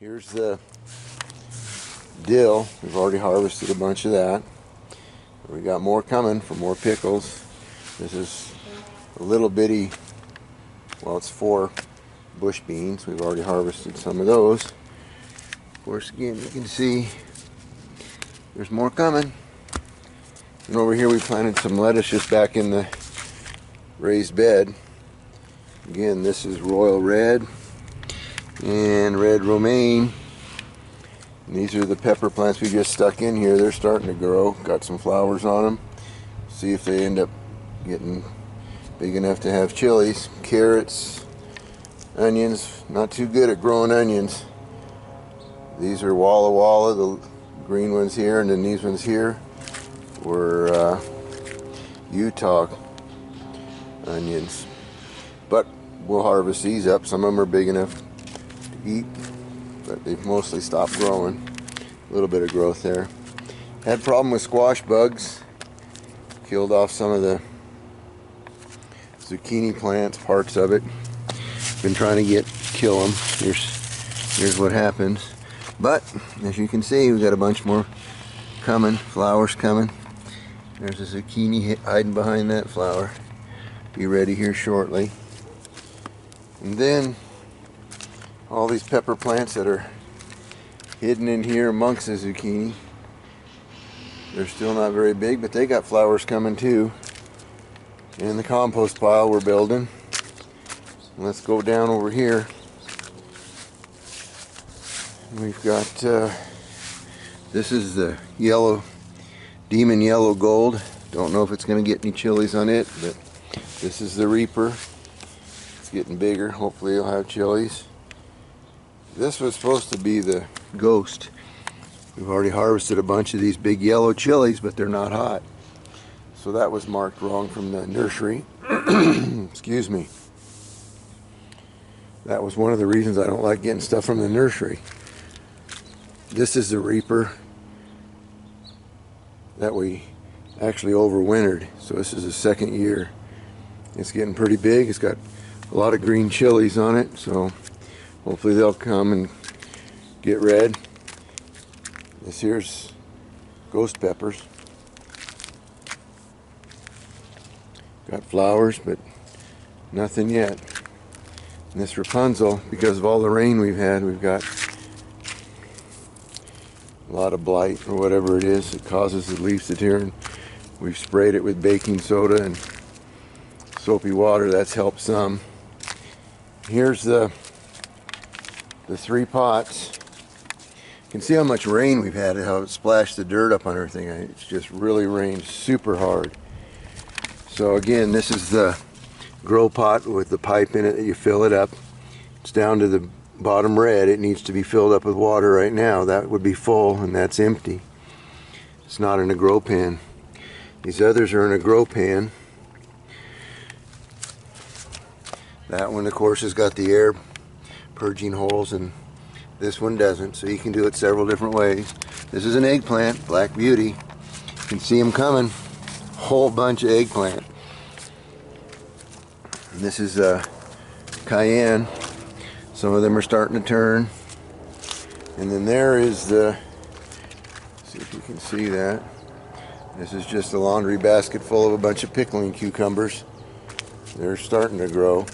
Here's the dill. We've already harvested a bunch of that. We got more coming for more pickles. This is a little bitty, well, it's 4 bush beans. We've already harvested some of those. Of course, again, you can see there's more coming. And over here we planted some lettuce just back in the raised bed. Again, this is Royal Red and Red Romaine. And these are the pepper plants we just stuck in here. They're starting to grow. Got some flowers on them. See if they end up getting big enough to have chilies. Carrots, onions. Not too good at growing onions. These are Walla Walla, the green ones here, and then these ones here were Utah onions. But we'll harvest these up. Some of them are big enough to eat, but they've mostly stopped growing. A little bit of growth there. Had a problem with squash bugs. Killed off some of the zucchini plants, parts of it. Been trying to kill them. Here's what happens. But as you can see, we've got a bunch more coming. Flowers coming. There's a zucchini hiding behind that flower. Be ready here shortly. And then all these pepper plants that are hidden in here amongst the zucchini. They're still not very big, but they got flowers coming too. And the compost pile we're building. Let's go down over here. We've got, this is the Demon Yellow Gold. Don't know if it's going to get any chilies on it, but this is the Reaper. It's getting bigger. Hopefully it'll have chilies. This was supposed to be the Ghost. We've already harvested a bunch of these big yellow chilies, but they're not hot. So that was marked wrong from the nursery. Excuse me. That was one of the reasons I don't like getting stuff from the nursery. This is the Reaper that we actually overwintered. So this is the second year. It's getting pretty big. It's got a lot of green chilies on it. So hopefully they'll come and get red. This here's ghost peppers. Got flowers, but nothing yet. And this Rapunzel, because of all the rain we've had, we've got a lot of blight or whatever it is. It causes the leaves to turn. We've sprayed it with baking soda and soapy water. That's helped some. Here's the 3 pots. You can see how much rain we've had, how it splashed the dirt up on everything. It's just really rained super hard. So again, this is the grow pot with the pipe in it that you fill it up. It's down to the bottom red. It needs to be filled up with water right now. That would be full and that's empty. It's not in a grow pan. These others are in a grow pan. That one, of course, has got the air purging holes, and this one doesn't, so you can do it several different ways. This is an eggplant, Black Beauty. You can see them coming. Whole bunch of eggplant. And this is cayenne. Some of them are starting to turn. And then there is the, see if you can see that. This is just a laundry basket full of a bunch of pickling cucumbers. They're starting to grow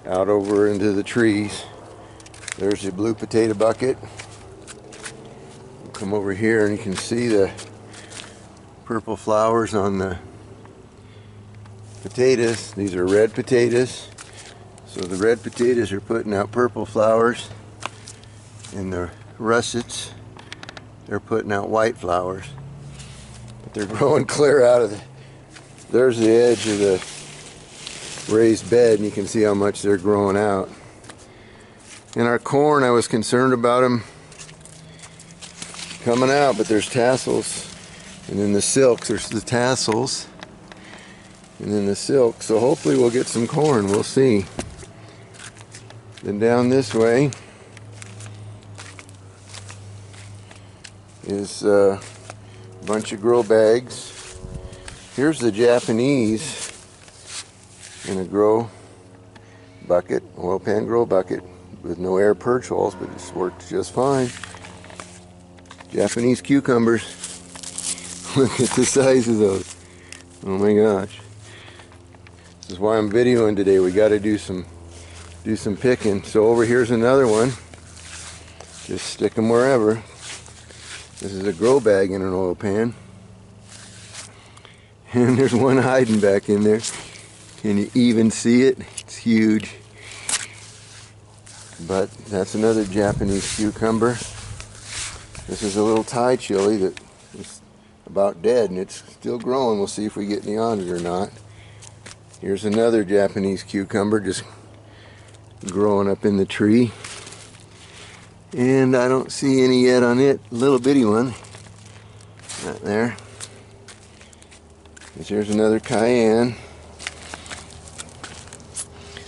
out over into the trees. There's the blue potato bucket. We'll come over here and you can see the purple flowers on the potatoes. These are red potatoes. So the red potatoes are putting out purple flowers, and the russets, they're putting out white flowers. But they're growing clear out of the, there's the edge of the raised bed, and you can see how much they're growing out. And our corn, I was concerned about them coming out, but there's tassels. And then the silks, there's the tassels. And then the silk. So hopefully we'll get some corn, we'll see. Then down this way is a bunch of grow bags. Here's the Japanese in a grow bucket, oil pan grow bucket. with no air perch holes, but it's worked just fine. Japanese cucumbers. Look at the size of those. Oh my gosh. This is why I'm videoing today. We got to do some picking. So over here's another one. Just stick them wherever. This is a grow bag in an oil pan. And there's one hiding back in there. Can you even see it? It's huge. But that's another Japanese cucumber. This is a little Thai chili that is about dead and it's still growing. We'll see if we get any on it or not. Here's another Japanese cucumber just growing up in the tree. And I don't see any yet on it. Little bitty one. Right there. Here's another cayenne.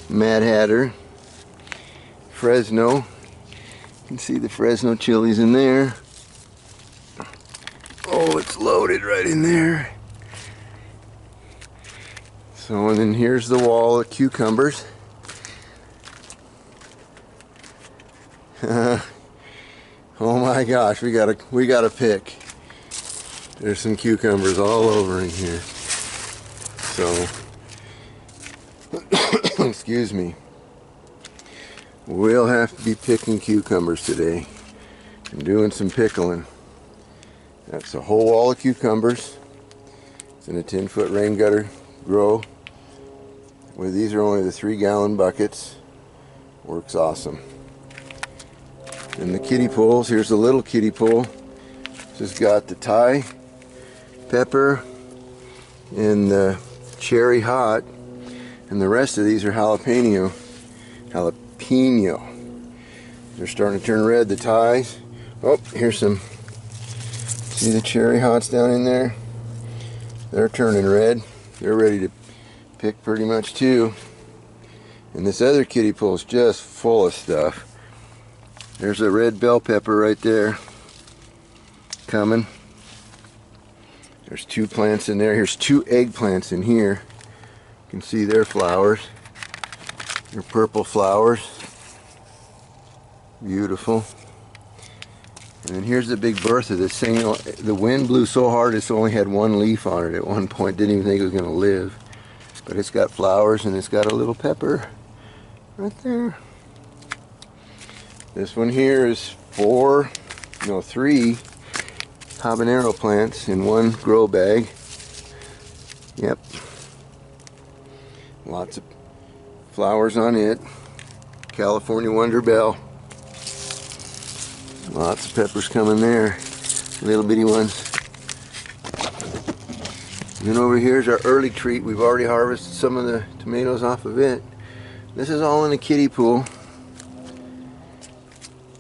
Mad Hatter. Fresno. You can see the Fresno chilies in there. Oh, it's loaded right in there. So, and then here's the wall of cucumbers. Oh my gosh, we gotta pick. There's some cucumbers all over in here. So, excuse me. We'll have to be picking cucumbers today and doing some pickling. That's a whole wall of cucumbers. It's in a 10-foot rain gutter grow. Well, these are only the 3-gallon buckets. Works awesome. And the kiddie pools, here's the little kiddie pool. This has got the Thai pepper and the cherry hot, and the rest of these are jalapeno. They're starting to turn red, the Thais. Oh, here's some, see the cherry hots down in there? They're turning red. They're ready to pick pretty much too. And this other kiddie pool is just full of stuff. There's a red bell pepper right there coming. There's 2 plants in there. Here's 2 eggplants in here. You can see their flowers. They're purple flowers. Beautiful. And then here's the big birth of this thing. The wind blew so hard it's only had 1 leaf on it at one point. Didn't even think it was going to live. But it's got flowers and it's got a little pepper right there. This one here is 3 habanero plants in 1 grow bag. Yep. Lots of flowers on it. California Wonder Bell. Lots of peppers coming there. Little bitty ones. And then over here is our early treat. We've already harvested some of the tomatoes off of it. This is all in a kiddie pool.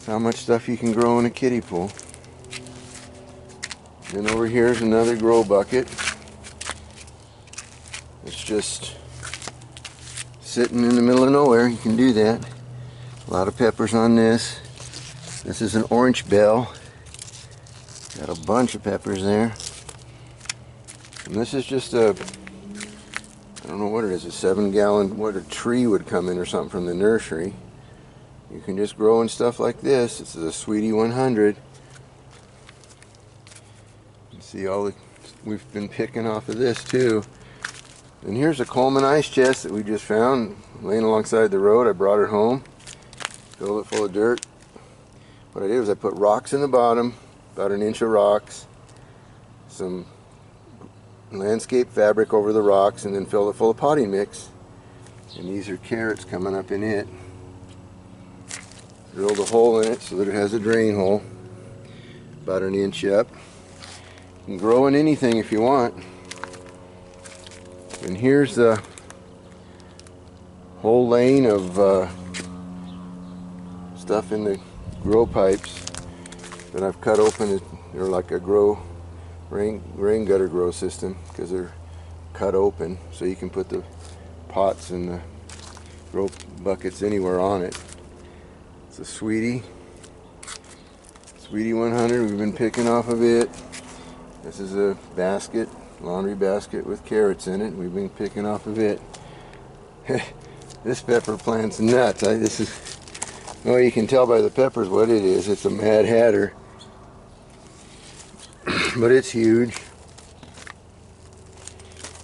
How much stuff you can grow in a kiddie pool. Then over here is another grow bucket. It's just sitting in the middle of nowhere. You can do that. A lot of peppers on this. This is an orange bell. Got a bunch of peppers there. And this is just a, I don't know what it is, a 7-gallon, what a tree would come in or something from the nursery. You can just grow in stuff like this. This is a Sweetie 100. You see all the, we've been picking off of this too. And here's a Coleman ice chest that we just found laying alongside the road. I brought it home, filled it full of dirt. What I did was I put rocks in the bottom, about 1 inch of rocks, some landscape fabric over the rocks, and then filled it full of potting mix. And these are carrots coming up in it. Drilled a hole in it so that it has a drain hole, about 1 inch up. You can grow in anything if you want. And here's the whole lane of stuff in the grow pipes that I've cut open. They're like a rain gutter grow system because they're cut open, so you can put the pots and the grow buckets anywhere on it. It's a Sweetie 100. We've been picking off of it. This is a basket, laundry basket with carrots in it. We've been picking off of it. This pepper plant's nuts. Well, you can tell by the peppers what it is. It's a Mad Hatter. But it's huge.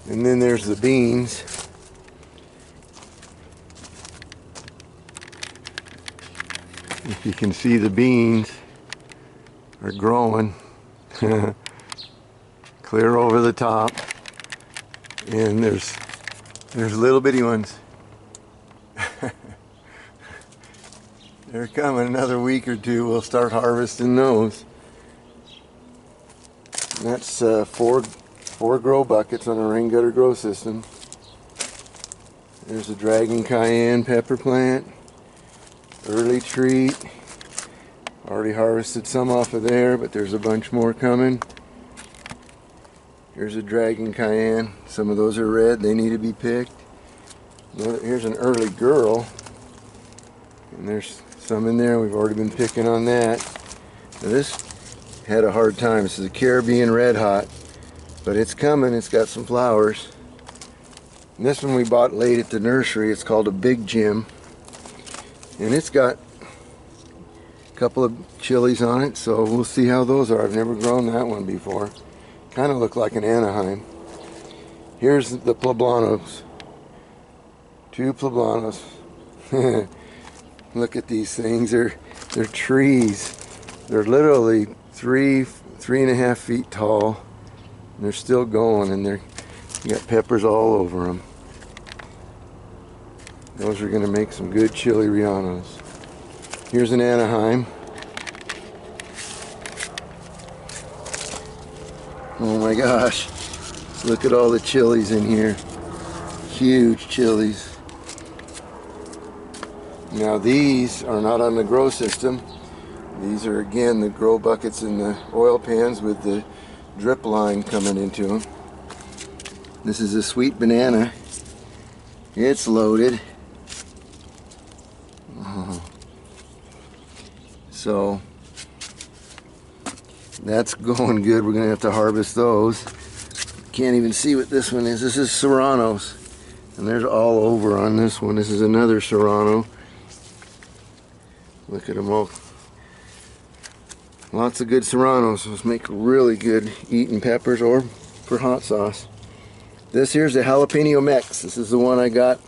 And then there's the beans. If you can see, the beans are growing clear over the top. And there's little bitty ones. They're coming. Another week or two, we'll start harvesting those. And that's four grow buckets on a rain gutter grow system. There's a Dragon Cayenne pepper plant. Early treat. Already harvested some off of there, but there's a bunch more coming. Here's a Dragon Cayenne. Some of those are red. They need to be picked. Here's an early girl. And there's some in there. We've already been picking on that. Now this had a hard time. This is a Caribbean Red Hot. But it's coming. It's got some flowers. And this one we bought late at the nursery. It's called a Big Jim. And it's got a couple of chilies on it. So we'll see how those are. I've never grown that one before. Kind of look like an Anaheim. Here's the Poblanos. 2 Poblanos. Look at these things. They're trees. They're literally 3.5 feet tall. And they're still going, and you got peppers all over them. Those are going to make some good chili rellenos. Here's an Anaheim. Oh my gosh, look at all the chilies in here. Huge chilies. Now these are not on the grow system. These are again the grow buckets in the oil pans with the drip line coming into them. This is a sweet banana. It's loaded. So that's going good. We're going to have to harvest those. Can't even see what this one is. This is Serranos. And there's all over on this one. This is another Serrano. Look at them all. Lots of good Serranos. Those make really good eating peppers or for hot sauce. This here's a Jalapeno Mex. This is the one I got,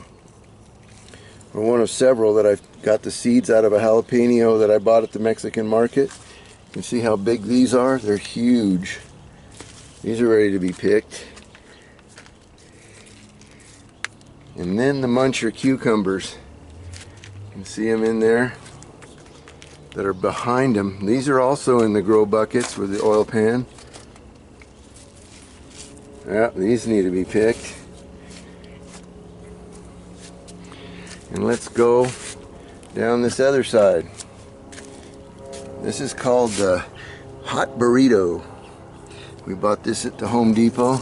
or one of several that I got the seeds out of a jalapeno that I bought at the Mexican market. You can see how big these are. They're huge. These are ready to be picked. And then the Muncher cucumbers. You can see them in there that are behind them. These are also in the grow buckets with the oil pan. Yeah, these need to be picked. And let's go down this other side. This is called the Hot Burrito. We bought this at the Home Depot.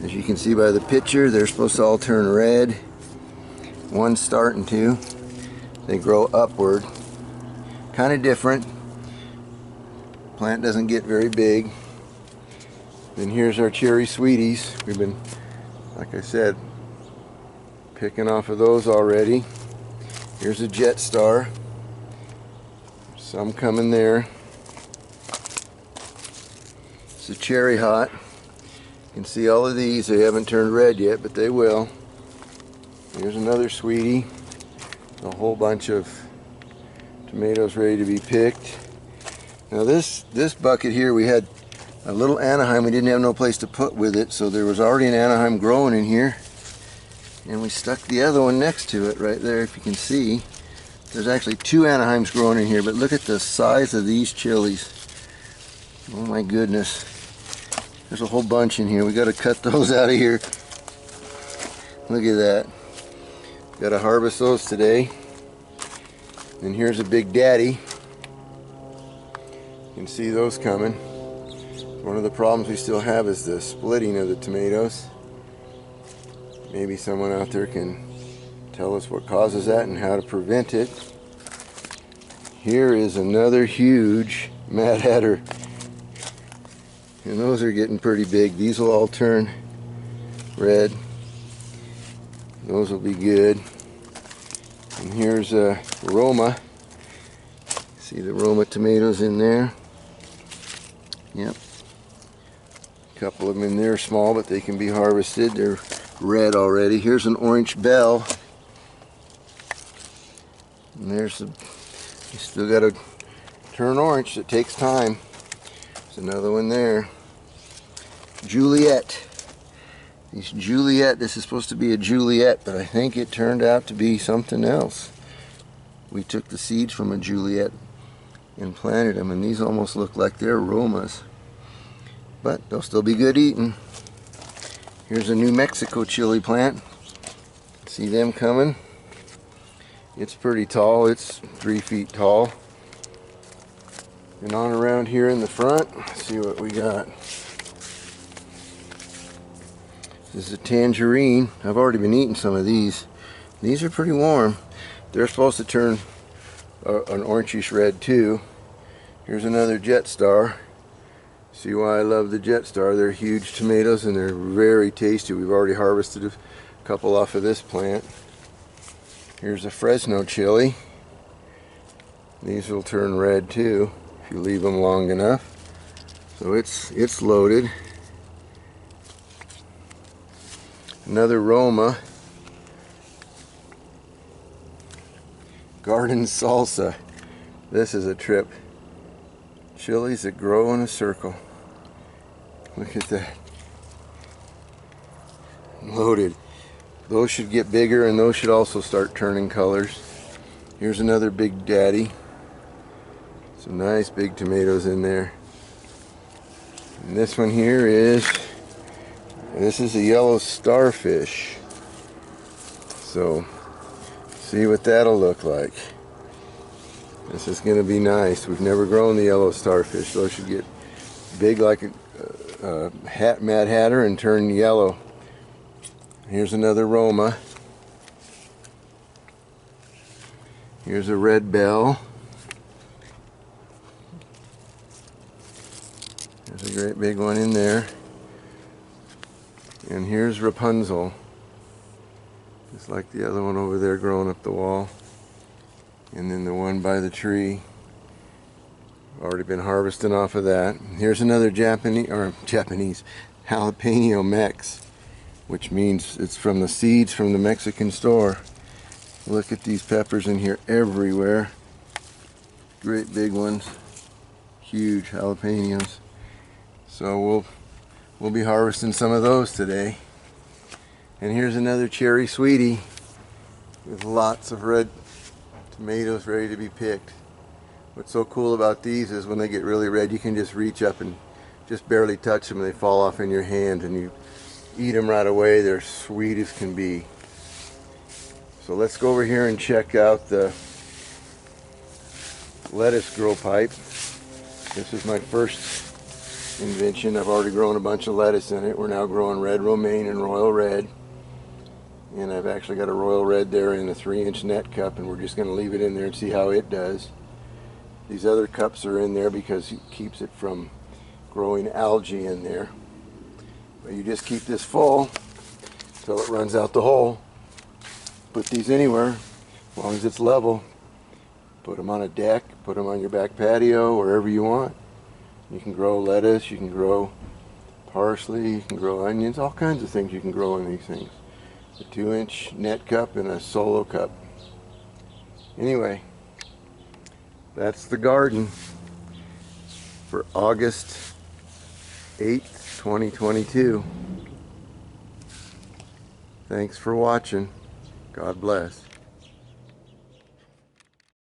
As you can see by the picture, they're supposed to all turn red. One's starting to. They grow upward. Kind of different. Plant doesn't get very big. Then here's our cherry sweeties. We've been, like I said, picking off of those already. Here's a Jet Star. Some coming there. It's a Cherry Hot. You can see all of these. They haven't turned red yet, but they will. Here's another sweetie. A whole bunch of tomatoes ready to be picked. Now this bucket here, we had a little Anaheim. We didn't have no place to put with it, so there was already an Anaheim growing in here. And we stuck the other one next to it right there, if you can see. There's actually 2 Anaheims growing in here, but look at the size of these chilies. Oh my goodness. There's a whole bunch in here. We got to cut those out of here. Look at that. Got to harvest those today. And here's a Big Daddy. You can see those coming. One of the problems we still have is the splitting of the tomatoes. Maybe someone out there can tell us what causes that and how to prevent it. Here is another huge Mad Hatter. And those are getting pretty big. These will all turn red. Those will be good. And here's a Roma. See the Roma tomatoes in there. Yep. A couple of them in there, small, but they can be harvested. They're red already. Here's an orange bell. And there's you still got to turn orange. It takes time. There's another one there. Juliet. These Juliet, this is supposed to be a Juliet, but I think it turned out to be something else. We took the seeds from a Juliet and planted them, and these almost look like they're Romas. But they'll still be good eating. Here's a New Mexico chili plant. See them coming? It's pretty tall. It's 3 feet tall. And on around here in the front, let's see what we got. This is a tangerine. I've already been eating some of these. These are pretty warm. They're supposed to turn an orangish red too. Here's another Jet Star. See why I love the Jet Star. They're huge tomatoes and they're very tasty. We've already harvested a couple off of this plant. Here's a Fresno chili. These will turn red too if you leave them long enough. So it's loaded. Another Roma. Garden salsa. This is a trip. Chilies that grow in a circle. Look at that. Loaded. Those should get bigger and those should also start turning colors. Here's another Big Daddy. Some nice big tomatoes in there. And this one here this is a yellow starfish. So see what that'll look like. This is going to be nice. We've never grown the yellow starfish. Those should get big like a Mad Hatter and turn yellow. Here's another Roma. Here's a red bell. There's a great big one in there. And here's Rapunzel. Just like the other one over there growing up the wall. And then the one by the tree. Already been harvesting off of that. Here's another Japanese jalapeno Mex, which means it's from the seeds from the Mexican store. Look at these peppers in here everywhere. Great big ones. Huge jalapenos. So we'll be harvesting some of those today. And here's another cherry sweetie with lots of red tomatoes ready to be picked. What's so cool about these is when they get really red, you can just reach up and just barely touch them and they fall off in your hand and you eat them right away. They're sweet as can be. So let's go over here and check out the lettuce grow pipe. This is my first invention. I've already grown a bunch of lettuce in it. We're now growing red romaine and royal red. And I've actually got a royal red there in a 3-inch net cup, and we're just going to leave it in there and see how it does. These other cups are in there because it keeps it from growing algae in there. But you just keep this full until it runs out the hole. Put these anywhere, as long as it's level. Put them on a deck, put them on your back patio, wherever you want. You can grow lettuce, you can grow parsley, you can grow onions, all kinds of things you can grow in these things. A 2-inch net cup and a solo cup. Anyway, that's the garden for August 8th, 2022. Thanks for watching. God bless.